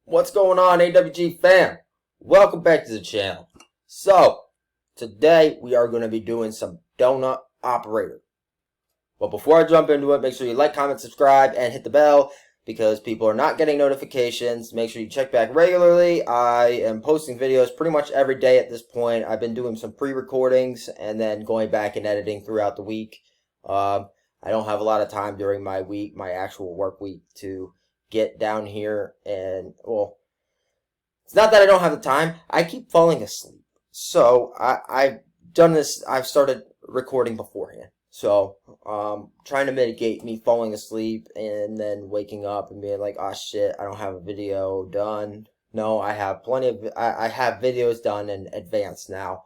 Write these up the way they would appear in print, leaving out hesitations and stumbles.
What's going on, AWGFAM? Welcome back to the channel. So, today we are going to be doing some donut operator. But before I jump into it, make sure you like, comment, subscribe, and hit the bell because people are not getting notifications. Make sure you check back regularly. I am posting videos pretty much every day at this point. I've been doing some pre-recordings and then going back and editing throughout the week. I don't have a lot of time during my week, my actual work week, to get down here and, well, it's not that I don't have the time. I keep falling asleep. So I've done this. I've started recording beforehand. So trying to mitigate me falling asleep and then waking up and being like, oh shit, I don't have a video done. No, I have plenty of, I have videos done in advance now.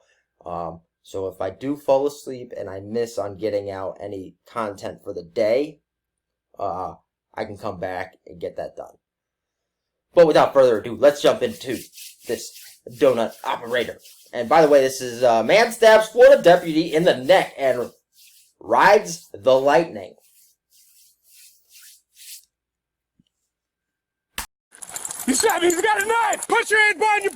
So if I do fall asleep and I miss on getting out any content for the day, I can come back and get that done. But without further ado, let's jump into this donut operator. And by the way, this is man stabs Florida deputy in the neck and rides the lightning. He shot me, he's got a knife! Put your hand behind your...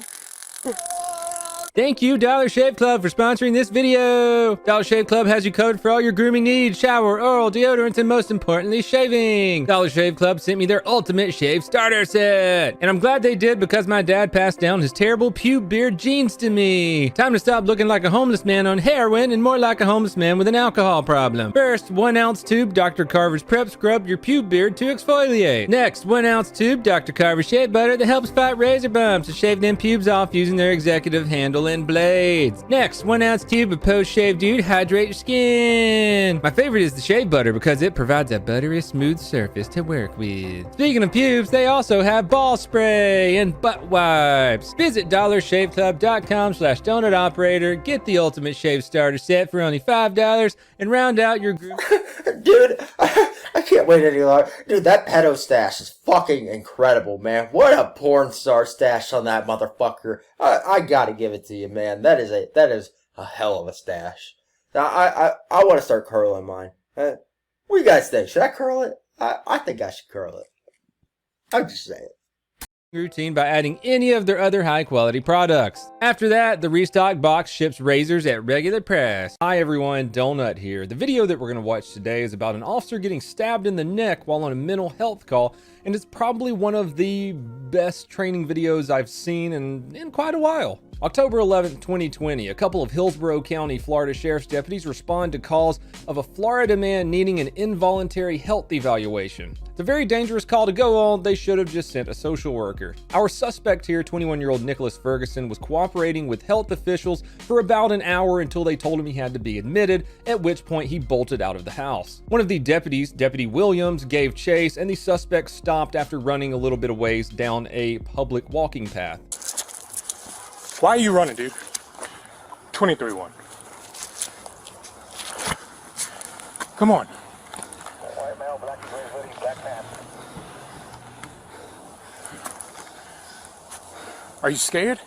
Thank you, Dollar Shave Club, for sponsoring this video. Dollar Shave Club has you covered for all your grooming needs, shower, oral, deodorants, and most importantly, shaving. Dollar Shave Club sent me their ultimate shave starter set. And I'm glad they did because my dad passed down his terrible pube beard genes to me. Time to stop looking like a homeless man on heroin and more like a homeless man with an alcohol problem. First, 1 ounce tube Dr. Carver's Prep Scrub your pube beard to exfoliate. Next, 1 ounce tube Dr. Carver's Shave Butter that helps fight razor bumps to shave them pubes off using their executive handle and blades. Next, 1 ounce tube of post-shave dude hydrate your skin. My favorite is the shave butter because it provides a buttery smooth surface to work with. Speaking of pubes, they also have ball spray and butt wipes. Visit dollarshaveclub.com/donutoperator, get the ultimate shave starter set for only $5 and round out your group. Dude, I can't wait any longer. Dude, that pedo stash is fucking incredible, man. What a porn star stash on that motherfucker. I gotta give it to you, man. That is a hell of a stash. Now, I want to start curling mine. What do you guys think? Should I curl it? I think I should curl it. I'm just saying. Routine by adding any of their other high quality products. After that, the restock box ships razors at regular price. Hi everyone, Donut here. The video that we're going to watch today is about an officer getting stabbed in the neck while on a mental health call, and it's probably one of the best training videos I've seen in quite a while. October 11th, 2020, a couple of Hillsborough County, Florida sheriff's deputies respond to calls of a Florida man needing an involuntary health evaluation. It's a very dangerous call to go on. They should have just sent a social worker. Our suspect here, 21-year-old Nicholas Ferguson, was cooperating with health officials for about an hour until they told him he had to be admitted, at which point he bolted out of the house. One of the deputies, Deputy Williams, gave chase, and the suspect stopped after running a little bit of ways down a public walking path. Why are you running, dude? 23-1. Come on. Are you scared?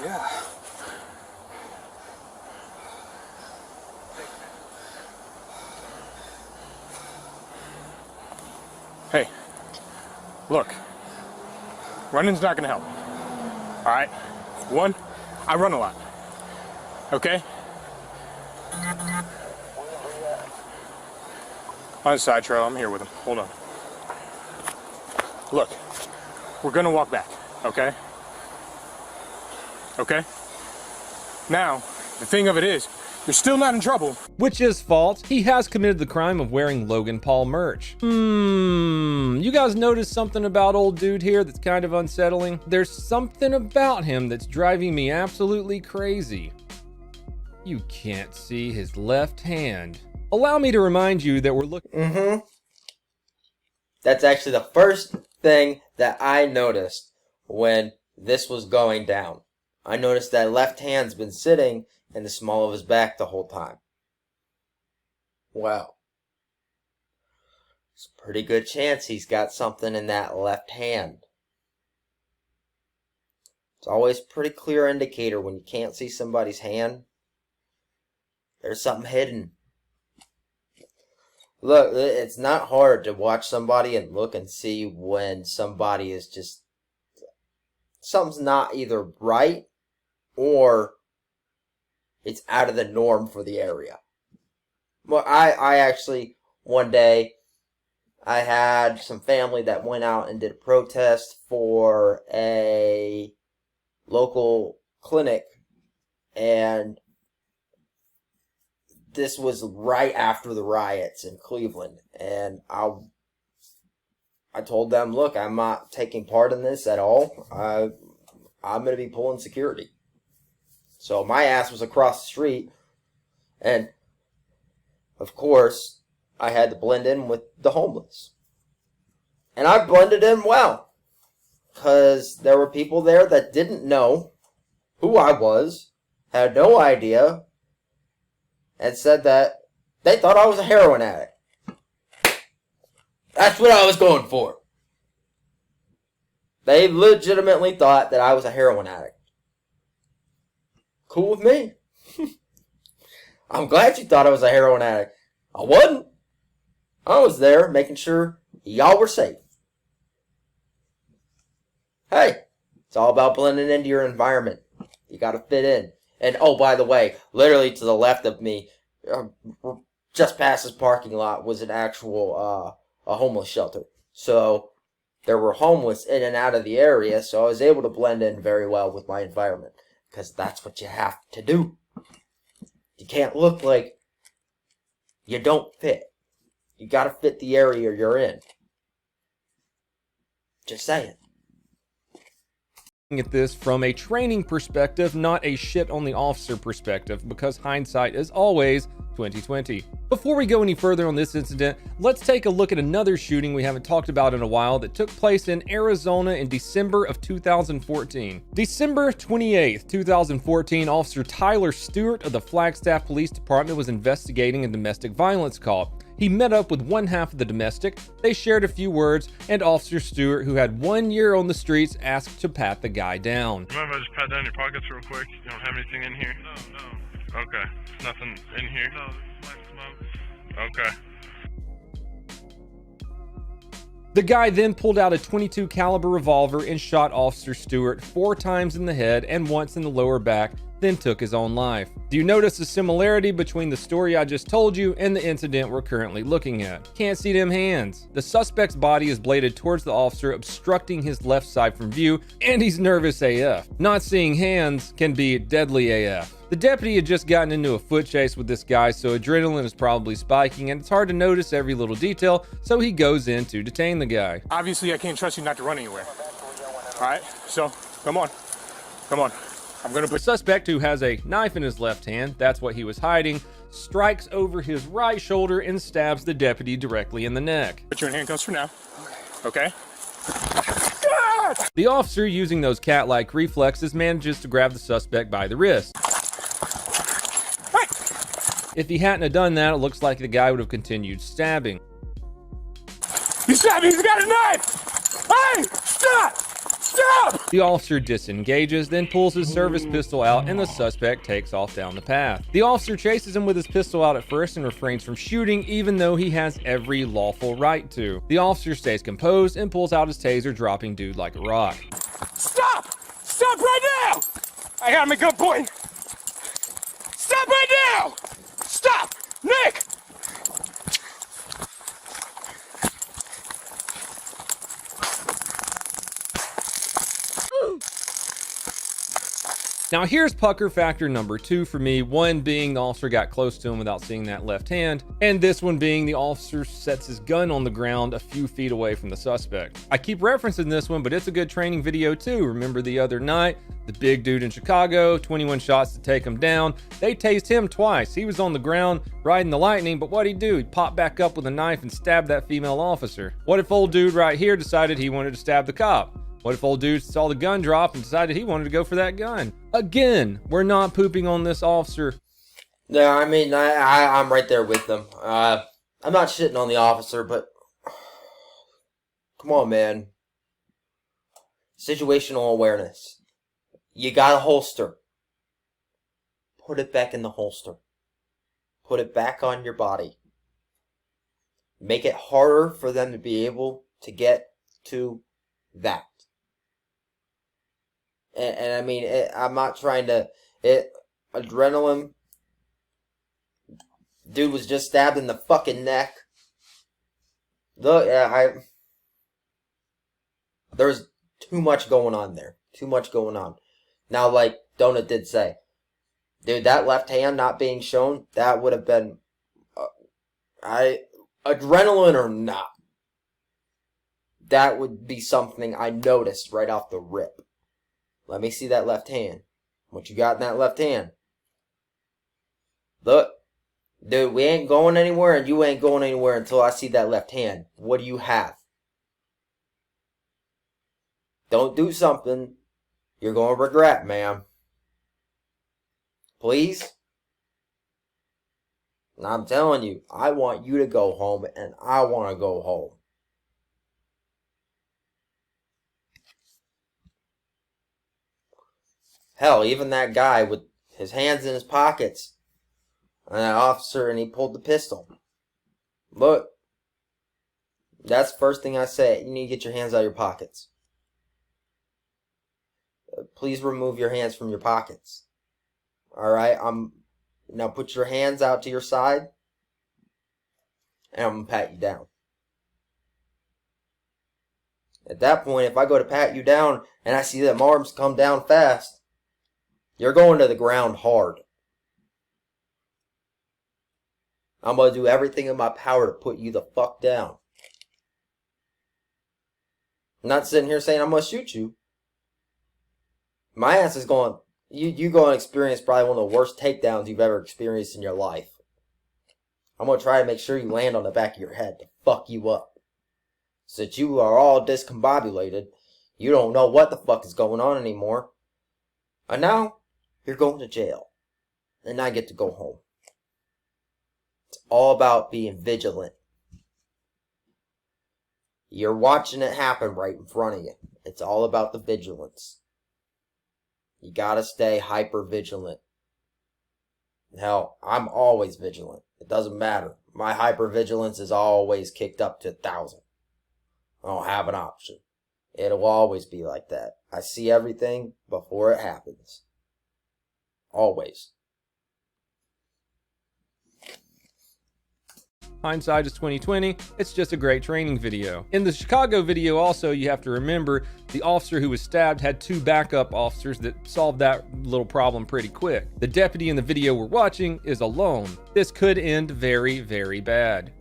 Yeah. Hey, look. Running's not gonna help. All right? One, I run a lot. Okay? On the side trail, I'm here with him. Hold on. Look, we're gonna walk back, okay? Okay? Now, the thing of it is, you're still not in trouble. Which is false. He has committed the crime of wearing Logan Paul merch. You guys notice something about old dude here that's kind of unsettling? There's something about him that's driving me absolutely crazy. You can't see his left hand. Allow me to remind you that we're looking... That's actually the first thing that I noticed when this was going down. I noticed that left hand's been sitting in the small of his back the whole time. Well, it's a pretty good chance he's got something in that left hand. It's always a pretty clear indicator when you can't see somebody's hand. There's something hidden. Look, it's not hard to watch somebody and look and see when somebody is just something's not either right or it's out of the norm for the area. Well, I actually, one day, I had some family that went out and did a protest for a local clinic, and this was right after the riots in Cleveland, and I told them, look, I'm not taking part in this at all. I'm going to be pulling security. So my ass was across the street, and of course, I had to blend in with the homeless. And I blended in well, because there were people there that didn't know who I was, had no idea, and said that they thought I was a heroin addict. That's what I was going for. They legitimately thought that I was a heroin addict. Cool with me. I'm glad you thought I was a heroin addict. I wasn't. I was there making sure y'all were safe. Hey, it's all about blending into your environment. You gotta fit in. And oh, by the way, literally to the left of me, just past this parking lot, was an actual a homeless shelter. So there were homeless in and out of the area, so I was able to blend in very well with my environment. Because that's what you have to do. You can't look like you don't fit. You gotta fit the area you're in. Just saying. At this from a training perspective, not a shit on the officer perspective, because hindsight is always 2020. Before we go any further on this incident, let's take a look at another shooting we haven't talked about in a while that took place in Arizona in December of 2014. December 28th, 2014, Officer Tyler Stewart of the Flagstaff Police Department was investigating a domestic violence call. He met up with one half of the domestic, they shared a few words, and Officer Stewart, who had 1 year on the streets, asked to pat the guy down. You mind if I just pat down your pockets real quick? You don't have anything in here? No. Okay. Nothing in here? No, smoke. Okay. The guy then pulled out a .22 caliber revolver and shot Officer Stewart 4 times in the head and once in the lower back, then took his own life. Do you notice a similarity between the story I just told you and the incident we're currently looking at? Can't see them hands. The suspect's body is bladed towards the officer, obstructing his left side from view, and he's nervous AF. Not seeing hands can be deadly AF. The deputy had just gotten into a foot chase with this guy, so adrenaline is probably spiking, and it's hard to notice every little detail, so he goes in to detain the guy. Obviously, I can't trust you not to run anywhere. All right, so come on. Come on. I'm gonna The suspect, who has a knife in his left hand, that's what he was hiding, strikes over his right shoulder and stabs the deputy directly in the neck. put you in handcuffs for now. Okay? The officer, using those cat-like reflexes, manages to grab the suspect by the wrist. If he hadn't have done that, it looks like the guy would have continued stabbing. You stabbed me! He's got a knife! Hey! Stop! Stop! The officer disengages, then pulls his service pistol out, and the suspect takes off down the path. The officer chases him with his pistol out at first and refrains from shooting, even though he has every lawful right to. The officer stays composed and pulls out his taser, dropping dude like a rock. Stop! Stop right now! I got him at gunpoint! Stop right now! Stop! Nick! Now here's pucker factor number 2 for me, one being the officer got close to him without seeing that left hand, and this one being the officer sets his gun on the ground a few feet away from the suspect. I keep referencing this one, but it's a good training video too. Remember the other night, the big dude in Chicago, 21 shots to take him down. They tased him twice. He was on the ground riding the lightning, but what'd he do? He popped back up with a knife and stabbed that female officer. What if old dude right here decided he wanted to stab the cop? What if old dude saw the gun drop and decided he wanted to go for that gun? Again, we're not pooping on this officer. No, I mean, I'm right there with them. I'm not shitting on the officer, but come on, man. Situational awareness. You got a holster. Put it back in the holster. Put it back on your body. Make it harder for them to be able to get to that. And I mean, I'm not trying to... adrenaline... Dude was just stabbed in the fucking neck. Look, there's too much going on there. Too much going on. Now, like Donut did say, dude, that left hand not being shown, that would have been... adrenaline or not, that would be something I noticed right off the rip. Let me see that left hand. What you got in that left hand? Look, dude, we ain't going anywhere and you ain't going anywhere until I see that left hand. What do you have? Don't do something you're going to regret, ma'am. Please? And I'm telling you, I want you to go home, and I want to go home. Hell, even that guy with his hands in his pockets, and that officer, and he pulled the pistol. Look, that's the first thing I say. You need to get your hands out of your pockets. Please remove your hands from your pockets. Alright, now put your hands out to your side, and I'm going to pat you down. At that point, if I go to pat you down, and I see that my arms come down fast, you're going to the ground hard. I'm going to do everything in my power to put you the fuck down. I'm not sitting here saying I'm going to shoot you. My ass is going... You going to experience probably one of the worst takedowns you've ever experienced in your life. I'm going to try to make sure you land on the back of your head to fuck you up. So that you are all discombobulated. You don't know what the fuck is going on anymore. And now, you're going to jail. And I get to go home. It's all about being vigilant. You're watching it happen right in front of you. It's all about the vigilance. You gotta stay hyper vigilant. Hell, I'm always vigilant. It doesn't matter. My hyper vigilance is always kicked up to 1,000. I don't have an option. It'll always be like that. I see everything before it happens. Always. Hindsight is 20/20. It's just a great training video. In the Chicago video also, you have to remember the officer who was stabbed had 2 backup officers that solved that little problem pretty quick. The deputy in the video we're watching is alone. This could end very, very bad.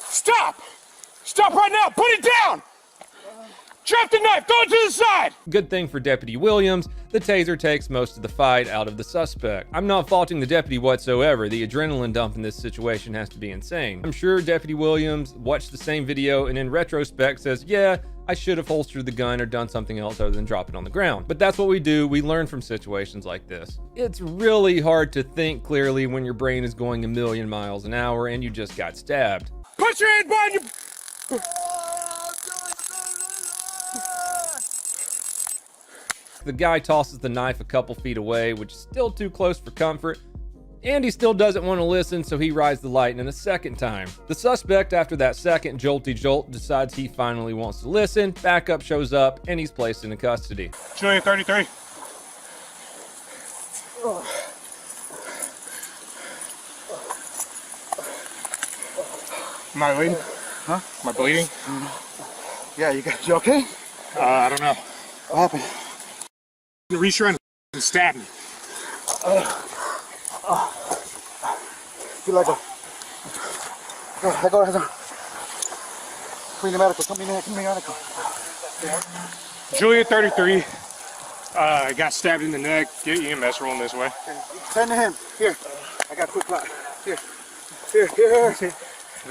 Stop! Stop right now! Put it down! Drop the knife! Go to the side! Good thing for Deputy Williams, the taser takes most of the fight out of the suspect. I'm not faulting the deputy whatsoever. The adrenaline dump in this situation has to be insane. I'm sure Deputy Williams watched the same video and in retrospect says, yeah, I should have holstered the gun or done something else other than drop it on the ground. But that's what we do. We learn from situations like this. It's really hard to think clearly when your brain is going 1,000,000 miles an hour and you just got stabbed. Put your hand behind your... The guy tosses the knife a couple feet away, which is still too close for comfort, and he still doesn't want to listen, so he rides the lightning a second time. The suspect, after that second jolty jolt, decides he finally wants to listen. Backup shows up, and he's placed into custody. Julia 33. Am I bleeding? Huh? Am I bleeding? Yeah, you okay? I don't know. What happened? You reached around and stabbed me. Feel like a... I go ahead. Come medical. Julia 33. Got stabbed in the neck. Get EMS rolling this way. Send to him. Here. I got a quick clot. Here. Is it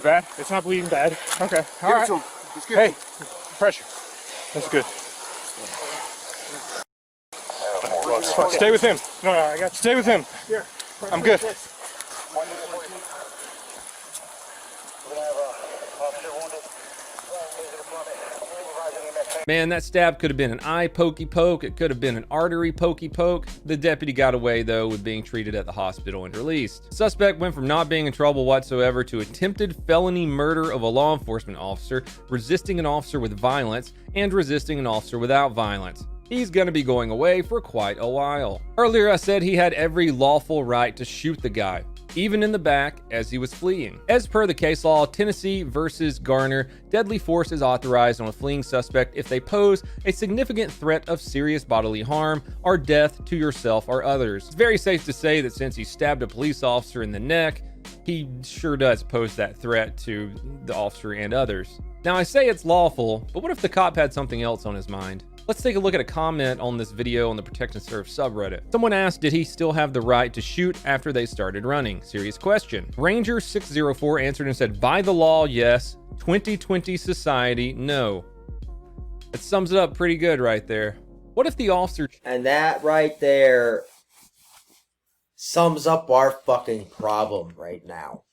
bad? It's not bleeding bad. Okay. All right. Hey, pressure. That's good. Stay with him. No, I got you. Stay with him. Here. I'm good. Man, that stab could have been an eye pokey poke. It could have been an artery pokey poke. The deputy got away, though, with being treated at the hospital and released. Suspect went from not being in trouble whatsoever to attempted felony murder of a law enforcement officer, resisting an officer with violence, and resisting an officer without violence. He's gonna be going away for quite a while. Earlier I said he had every lawful right to shoot the guy, even in the back as he was fleeing. As per the case law, Tennessee versus Garner, deadly force is authorized on a fleeing suspect if they pose a significant threat of serious bodily harm or death to yourself or others. It's very safe to say that since he stabbed a police officer in the neck, he sure does pose that threat to the officer and others. Now I say it's lawful, but what if the cop had something else on his mind? Let's take a look at a comment on this video on the Protect and Serve subreddit. Someone asked, did he still have the right to shoot after they started running? Serious question. Ranger604 answered and said, by the law, yes. 2020 society, no. That sums it up pretty good right there. What if the officer... And that right there sums up our fucking problem right now.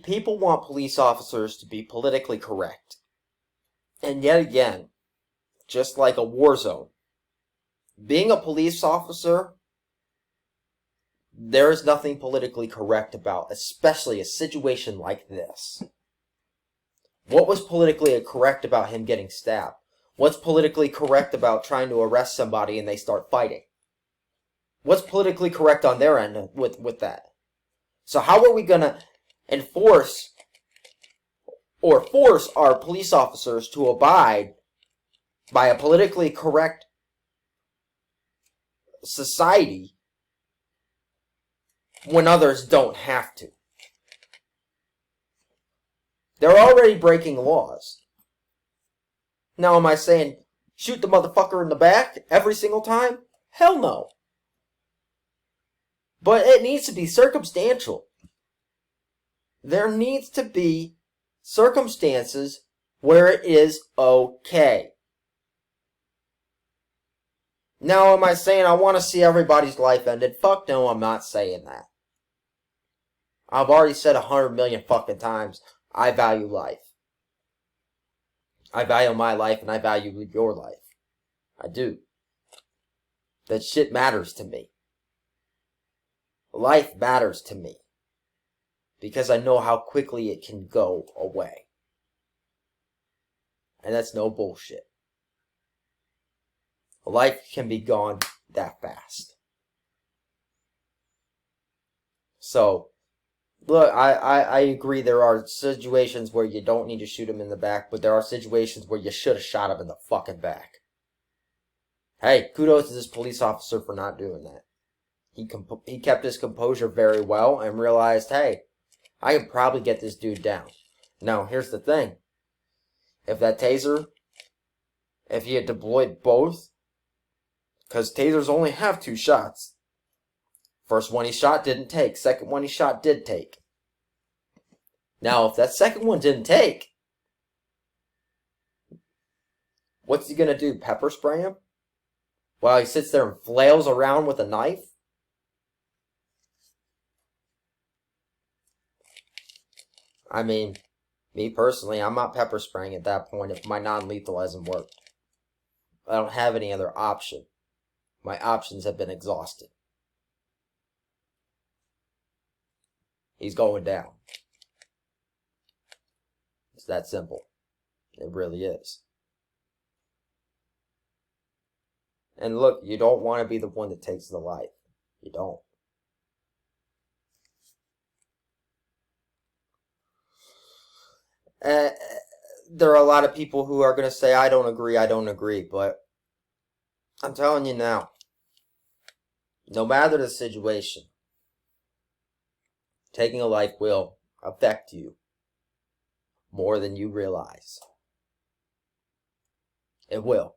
People want police officers to be politically correct. And yet again, just like a war zone, being a police officer, there is nothing politically correct about, especially a situation like this. What was politically correct about him getting stabbed? What's politically correct about trying to arrest somebody and they start fighting? What's politically correct on their end with that? So how are we going to enforce or force our police officers to abide by a politically correct society when others don't have to? They're already breaking laws. Now am I saying shoot the motherfucker in the back every single time? Hell no. But it needs to be circumstantial. There needs to be circumstances where it is okay. Now, am I saying I want to see everybody's life ended? Fuck no, I'm not saying that. I've already said 100 million fucking times, I value life. I value my life and I value your life. I do. That shit matters to me. Life matters to me. Because I know how quickly it can go away. And that's no bullshit. Life can be gone that fast. So, look, I agree there are situations where you don't need to shoot him in the back, but there are situations where you should have shot him in the fucking back. Hey, kudos to this police officer for not doing that. He kept his composure very well and realized, hey, I can probably get this dude down. Now, here's the thing. If that taser, if he had deployed both, because tasers only have 2 shots. First one he shot didn't take. Second one he shot did take. Now, if that second one didn't take, what's he going to do? Pepper spray him? While he sits there and flails around with a knife? I mean, me personally, I'm not pepper spraying at that point if my non-lethal hasn't worked. I don't have any other option. My options have been exhausted. He's going down. It's that simple. It really is. And look, you don't want to be the one that takes the life. You don't. There are a lot of people who are going to say, I don't agree, but I'm telling you now, no matter the situation, taking a life will affect you more than you realize. It will.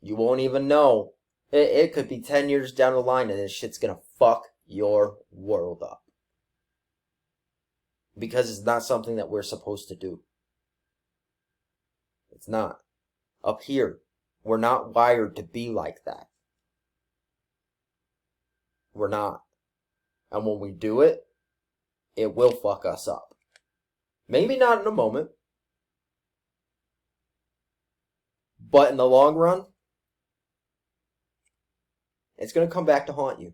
You won't even know. It could be 10 years down the line and this shit's going to fuck your world up. Because it's not something that we're supposed to do. It's not. Up here, we're not wired to be like that. We're not. And when we do it, it will fuck us up. Maybe not in the moment. But in the long run, it's going to come back to haunt you.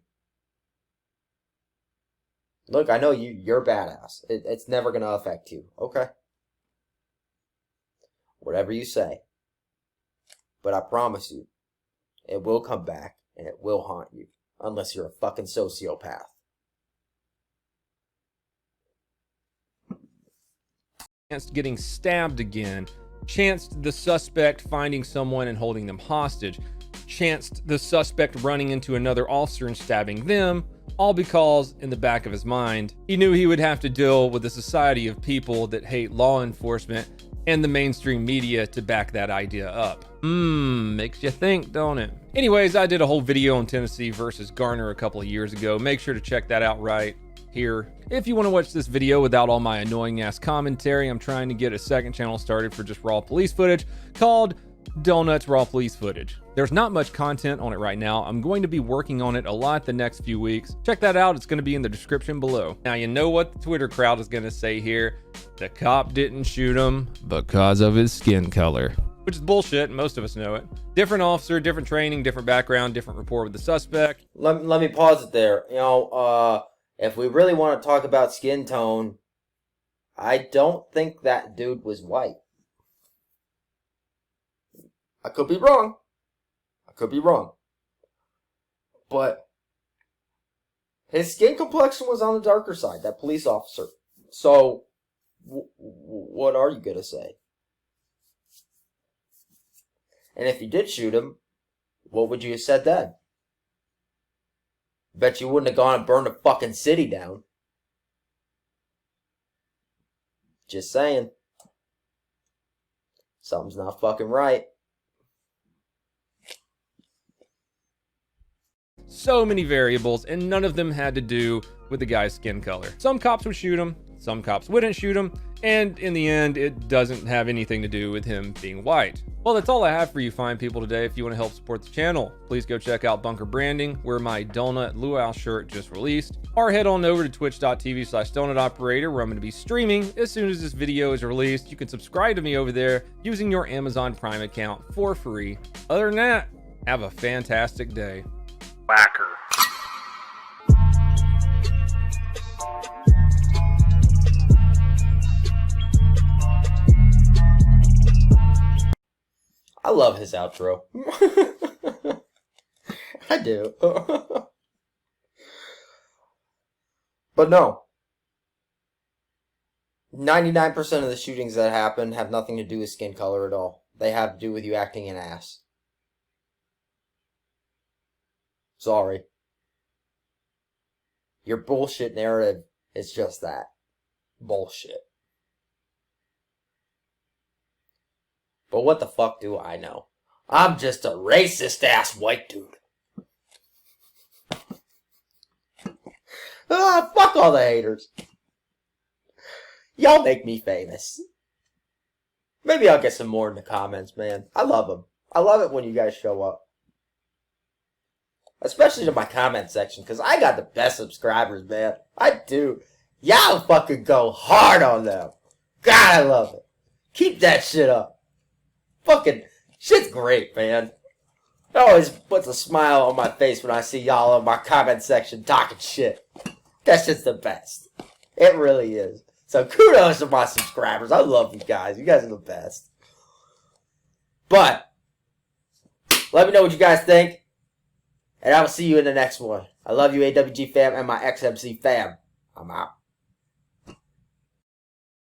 Look, I know you're a badass. It's never going to affect you, okay? Whatever you say. But I promise you, it will come back and it will haunt you. Unless you're a fucking sociopath. Chanced getting stabbed again. Chanced the suspect finding someone and holding them hostage. Chanced the suspect running into another officer and stabbing them. All because, in the back of his mind, he knew he would have to deal with a society of people that hate law enforcement and the mainstream media to back that idea up. Makes you think, don't it? Anyways, I did a whole video on Tennessee versus Garner a couple of years ago. Make sure to check that out right here. If you want to watch this video without all my annoying ass commentary, I'm trying to get a second channel started for just raw police footage called Donuts Raw Police Footage. There's not much content on it right now. I'm going to be working on it a lot the next few weeks. Check that out. It's going to be in the description below. Now, you know what the Twitter crowd is going to say here. The cop didn't shoot him because of his skin color. Which is bullshit. Most of us know it. Different officer, different training, different background, different rapport with the suspect. Let me pause it there. You know, if we really want to talk about skin tone, I don't think that dude was white. I could be wrong. But his skin complexion was on the darker side, that police officer. So, what are you going to say? And if you did shoot him, what would you have said then? Bet you wouldn't have gone and burned the fucking city down. Just saying. Something's not fucking right. So many variables, and none of them had to do with the guy's skin color. Some cops would shoot him, some cops wouldn't shoot him, and in the end, it doesn't have anything to do with him being white. Well, that's all I have for you fine people today. If you want to help support the channel, please go check out Bunker Branding, where my Donut Luau shirt just released, or head on over to twitch.tv/donutoperator, where I'm going to be streaming as soon as this video is released. You can subscribe to me over there using your Amazon Prime account for free. Other than that, have a fantastic day. Whacker. I love his outro. I do. But no. 99% of the shootings that happen have nothing to do with skin color at all. They have to do with you acting an ass. Sorry. Your bullshit narrative is just that. Bullshit. But what the fuck do I know? I'm just a racist ass white dude. Fuck all the haters. Y'all make me famous. Maybe I'll get some more in the comments, man. I love them. I love it when you guys show up. Especially to my comment section, because I got the best subscribers, man. I do. Y'all fucking go hard on them. God, I love it. Keep that shit up. Fucking shit's great, man. It always puts a smile on my face when I see y'all in my comment section talking shit. That's just the best. It really is. So kudos to my subscribers. I love you guys. You guys are the best. But let me know what you guys think. And I will see you in the next one. I love you, AWGFAM and my XMCFAM. I'm out.